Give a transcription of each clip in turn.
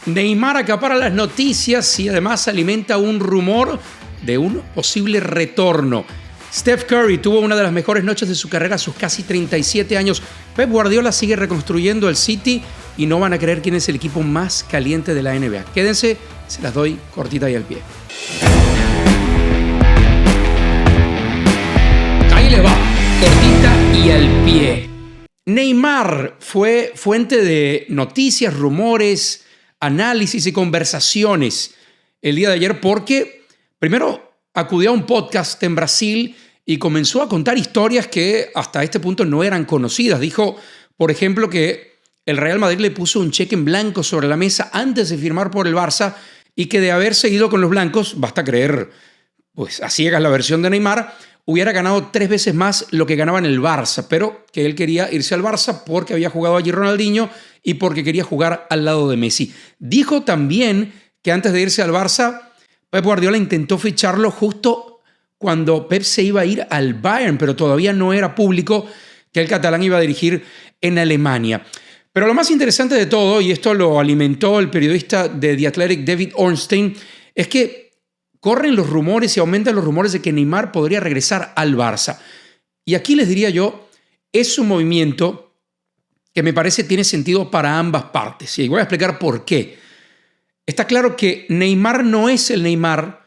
Neymar acapara las noticias y además alimenta un rumor de un posible retorno. Steph Curry tuvo una de las mejores noches de su carrera a sus casi 37 años. Pep Guardiola sigue reconstruyendo el City y no van a creer quién es el equipo más caliente de la NBA. Quédense, se las doy cortita y al pie. Ahí le va, cortita y al pie. Neymar fue fuente de noticias, rumores, análisis y conversaciones el día de ayer porque primero acudió a un podcast en Brasil y comenzó a contar historias que hasta este punto no eran conocidas. Dijo, por ejemplo, que el Real Madrid le puso un cheque en blanco sobre la mesa antes de firmar por el Barça y que de haber seguido con los blancos, basta creer, pues a ciegas la versión de Neymar, hubiera ganado 3 veces más lo que ganaba en el Barça, pero que él quería irse al Barça porque había jugado allí Ronaldinho y porque quería jugar al lado de Messi. Dijo también que antes de irse al Barça, Pep Guardiola intentó ficharlo justo cuando Pep se iba a ir al Bayern, pero todavía no era público que el catalán iba a dirigir en Alemania. Pero lo más interesante de todo, y esto lo alimentó el periodista de The Athletic David Ornstein, es que corren los rumores y aumentan los rumores de que Neymar podría regresar al Barça. Y aquí les diría yo, es un movimiento que me parece tiene sentido para ambas partes. Y voy a explicar por qué. Está claro que Neymar no es el Neymar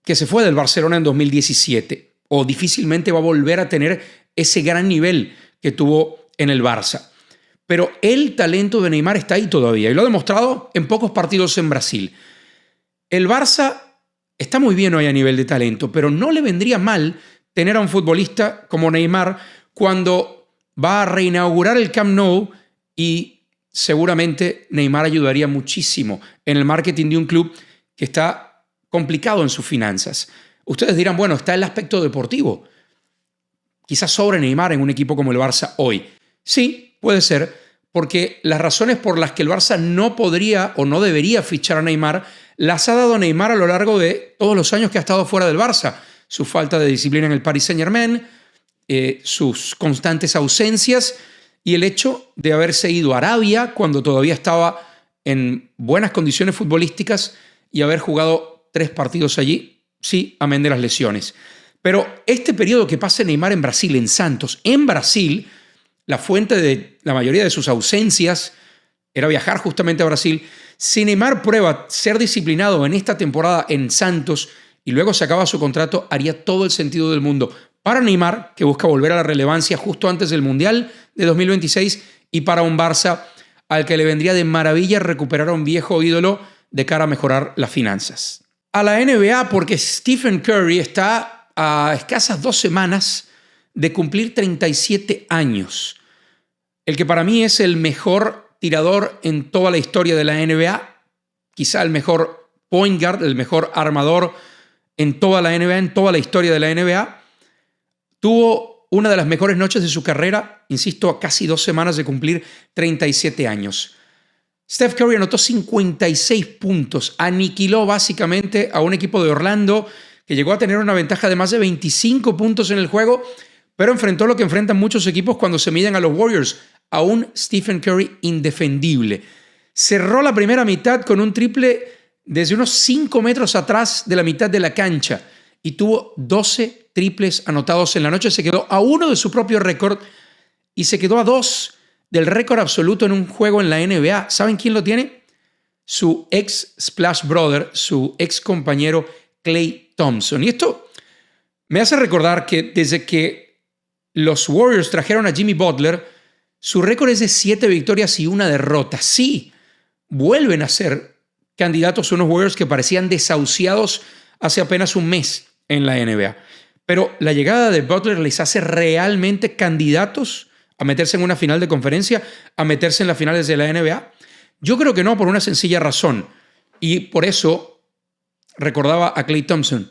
que se fue del Barcelona en 2017 o difícilmente va a volver a tener ese gran nivel que tuvo en el Barça. Pero el talento de Neymar está ahí todavía y lo ha demostrado en pocos partidos en Brasil. El Barça está muy bien hoy a nivel de talento, pero no le vendría mal tener a un futbolista como Neymar cuando va a reinaugurar el Camp Nou y seguramente Neymar ayudaría muchísimo en el marketing de un club que está complicado en sus finanzas. Ustedes dirán, bueno, está el aspecto deportivo. Quizás sobre Neymar en un equipo como el Barça hoy. Sí, puede ser, porque las razones por las que el Barça no podría o no debería fichar a Neymar las ha dado Neymar a lo largo de todos los años que ha estado fuera del Barça. Su falta de disciplina en el Paris Saint-Germain, sus constantes ausencias y el hecho de haberse ido a Arabia cuando todavía estaba en buenas condiciones futbolísticas y haber jugado 3 partidos allí, sí, amén de las lesiones. Pero este periodo que pasa Neymar en Brasil, en Santos, en Brasil, la fuente de la mayoría de sus ausencias era viajar justamente a Brasil. Si Neymar prueba ser disciplinado en esta temporada en Santos y luego se acaba su contrato, haría todo el sentido del mundo para Neymar, que busca volver a la relevancia justo antes del Mundial de 2026, y para un Barça al que le vendría de maravilla recuperar a un viejo ídolo de cara a mejorar las finanzas. A la NBA, porque Stephen Curry está a escasas 2 semanas de cumplir 37 años. El que para mí es el mejor tirador en toda la historia de la NBA, quizá el mejor point guard, el mejor armador en toda la NBA, en toda la historia de la NBA, tuvo una de las mejores noches de su carrera, insisto, a casi 2 semanas de cumplir 37 años. Steph Curry anotó 56 puntos, aniquiló básicamente a un equipo de Orlando que llegó a tener una ventaja de más de 25 puntos en el juego, pero enfrentó lo que enfrentan muchos equipos cuando se miden a los Warriors, a un Stephen Curry indefendible. Cerró la primera mitad con un triple desde unos 5 metros atrás de la mitad de la cancha y tuvo 12 triples anotados en la noche. Se quedó a 1 de su propio récord y se quedó a 2 del récord absoluto en un juego en la NBA. ¿Saben quién lo tiene? Su ex Splash Brother, su ex compañero Klay Thompson. Y esto me hace recordar que desde que los Warriors trajeron a Jimmy Butler, su récord es de 7 victorias y 1 derrota. Sí, vuelven a ser candidatos a unos Warriors que parecían desahuciados hace apenas un mes en la NBA. Pero la llegada de Butler les hace realmente candidatos a meterse en una final de conferencia, a meterse en las finales de la NBA. Yo creo que no, por una sencilla razón. Y por eso recordaba a Klay Thompson.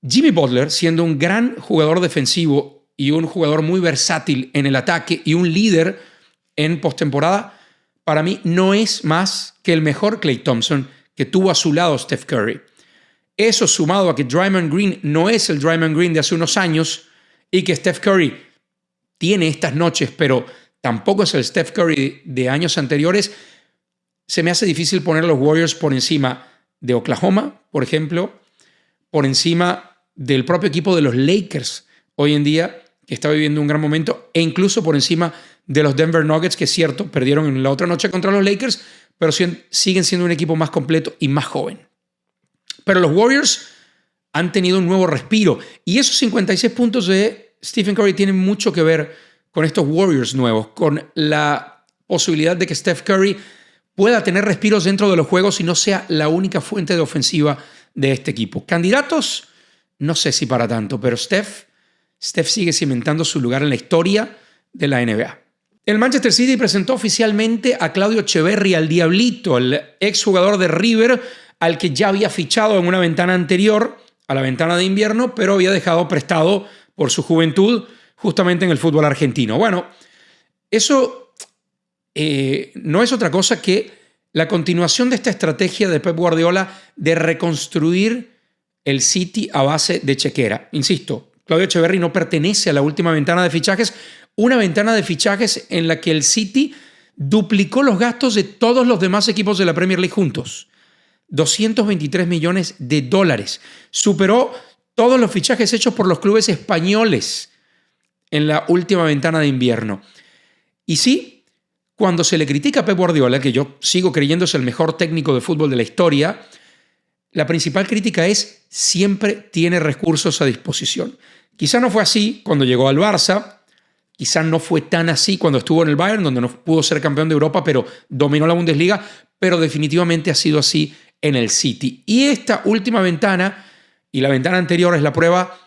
Jimmy Butler, siendo un gran jugador defensivo y un jugador muy versátil en el ataque y un líder en postemporada, para mí no es más que el mejor Klay Thompson que tuvo a su lado Steph Curry. Eso sumado a que Draymond Green no es el Draymond Green de hace unos años y que Steph Curry tiene estas noches, pero tampoco es el Steph Curry de años anteriores, se me hace difícil poner a los Warriors por encima de Oklahoma, por ejemplo, por encima del propio equipo de los Lakers hoy en día, que está viviendo un gran momento, e incluso por encima de los Denver Nuggets, que es cierto, perdieron en la otra noche contra los Lakers, pero siguen siendo un equipo más completo y más joven. Pero los Warriors han tenido un nuevo respiro, y esos 56 puntos de Stephen Curry tienen mucho que ver con estos Warriors nuevos, con la posibilidad de que Steph Curry pueda tener respiros dentro de los juegos y no sea la única fuente de ofensiva de este equipo. Candidatos, no sé si para tanto, pero Steph sigue cimentando su lugar en la historia de la NBA. El Manchester City presentó oficialmente a Claudio Echeverri, al Diablito, el exjugador de River, al que ya había fichado en una ventana anterior a la ventana de invierno, pero había dejado prestado por su juventud justamente en el fútbol argentino. Bueno, eso no es otra cosa que la continuación de esta estrategia de Pep Guardiola de reconstruir el City a base de chequera. Insisto, Claudio Echeverri no pertenece a la última ventana de fichajes, una ventana de fichajes en la que el City duplicó los gastos de todos los demás equipos de la Premier League juntos. 223 millones de dólares. Superó todos los fichajes hechos por los clubes españoles en la última ventana de invierno. Y sí, cuando se le critica a Pep Guardiola, que yo sigo creyendo es el mejor técnico de fútbol de la historia, la principal crítica es siempre tiene recursos a disposición. Quizá no fue así cuando llegó al Barça, quizá no fue tan así cuando estuvo en el Bayern, donde no pudo ser campeón de Europa, pero dominó la Bundesliga, pero definitivamente ha sido así en el City. Y esta última ventana y la ventana anterior es la prueba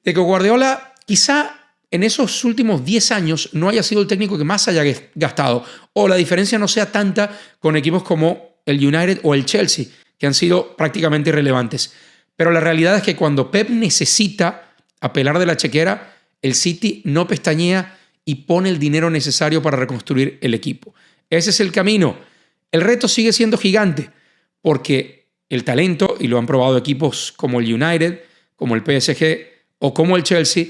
de que Guardiola quizá en esos últimos 10 años no haya sido el técnico que más haya gastado, o la diferencia no sea tanta con equipos como el United o el Chelsea, que han sido prácticamente irrelevantes. Pero la realidad es que cuando Pep necesita apelar de la chequera, el City no pestañea y pone el dinero necesario para reconstruir el equipo. Ese es el camino. El reto sigue siendo gigante, porque el talento, y lo han probado equipos como el United, como el PSG o como el Chelsea,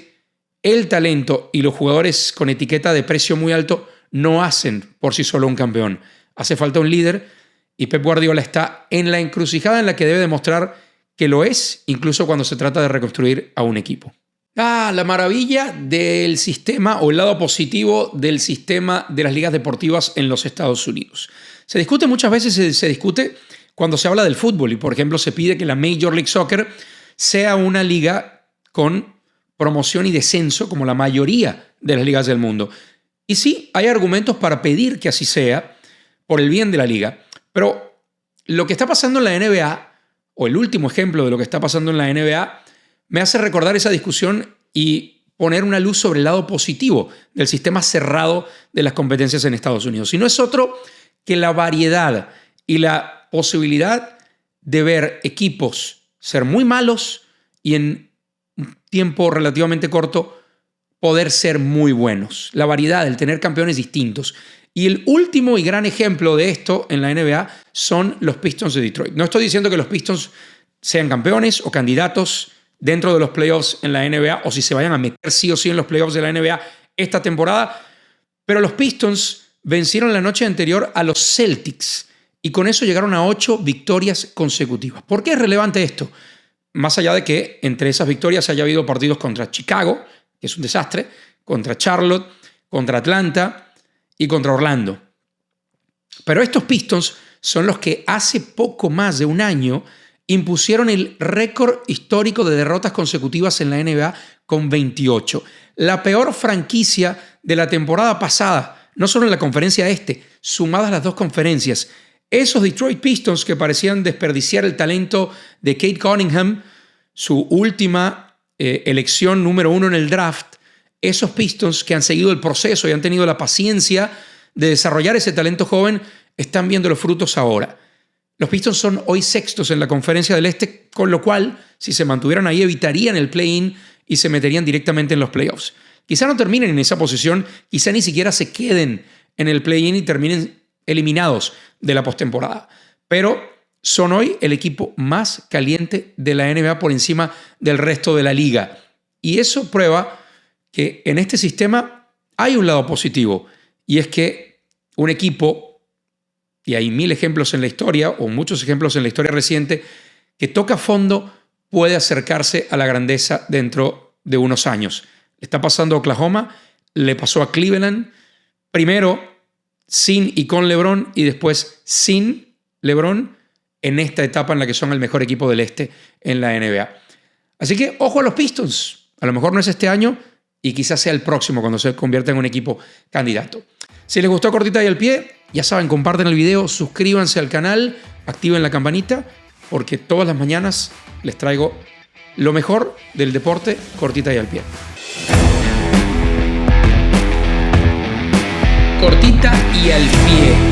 el talento y los jugadores con etiqueta de precio muy alto no hacen por sí solo un campeón. Hace falta un líder, y Pep Guardiola está en la encrucijada en la que debe demostrar que lo es, incluso cuando se trata de reconstruir a un equipo. La maravilla del sistema, o el lado positivo del sistema de las ligas deportivas en los Estados Unidos. Se discute muchas veces, se discute cuando se habla del fútbol, y por ejemplo se pide que la Major League Soccer sea una liga con promoción y descenso como la mayoría de las ligas del mundo. Y sí, hay argumentos para pedir que así sea por el bien de la liga, pero lo que está pasando en la NBA, o el último ejemplo de lo que está pasando en la NBA, me hace recordar esa discusión y poner una luz sobre el lado positivo del sistema cerrado de las competencias en Estados Unidos. Y no es otro que la variedad y la posibilidad de ver equipos ser muy malos y en un tiempo relativamente corto poder ser muy buenos. La variedad, el tener campeones distintos. Y el último y gran ejemplo de esto en la NBA son los Pistons de Detroit. No estoy diciendo que los Pistons sean campeones o candidatos dentro de los playoffs en la NBA, o si se vayan a meter sí o sí en los playoffs de la NBA esta temporada, pero los Pistons vencieron la noche anterior a los Celtics y con eso llegaron a 8 victorias consecutivas. ¿Por qué es relevante esto? Más allá de que entre esas victorias haya habido partidos contra Chicago, que es un desastre, contra Charlotte, contra Atlanta y contra Orlando. Pero estos Pistons son los que hace poco más de un año impusieron el récord histórico de derrotas consecutivas en la NBA con 28. La peor franquicia de la temporada pasada, no solo en la conferencia este, sumadas las dos conferencias. Esos Detroit Pistons que parecían desperdiciar el talento de Cade Cunningham, su última elección número 1 en el draft, esos Pistons que han seguido el proceso y han tenido la paciencia de desarrollar ese talento joven, están viendo los frutos ahora. Los Pistons son hoy sextos en la conferencia del Este, con lo cual, si se mantuvieran ahí, evitarían el play-in y se meterían directamente en los playoffs. Quizá no terminen en esa posición, quizá ni siquiera se queden en el play-in y terminen eliminados de la postemporada. Pero son hoy el equipo más caliente de la NBA por encima del resto de la liga. Y eso prueba que en este sistema hay un lado positivo, y es que un equipo y hay 1000 ejemplos en la historia, o muchos ejemplos en la historia reciente, que toca fondo puede acercarse a la grandeza dentro de unos años. Le está pasando a Oklahoma, le pasó a Cleveland, primero sin y con LeBron y después sin LeBron en esta etapa en la que son el mejor equipo del este en la NBA. Así que ojo a los Pistons. A lo mejor no es este año y quizás sea el próximo cuando se convierta en un equipo candidato. Si les gustó Cortita y al Pie, ya saben, comparten el video, suscríbanse al canal, activen la campanita, porque todas las mañanas les traigo lo mejor del deporte cortita y al pie. Cortita y al pie.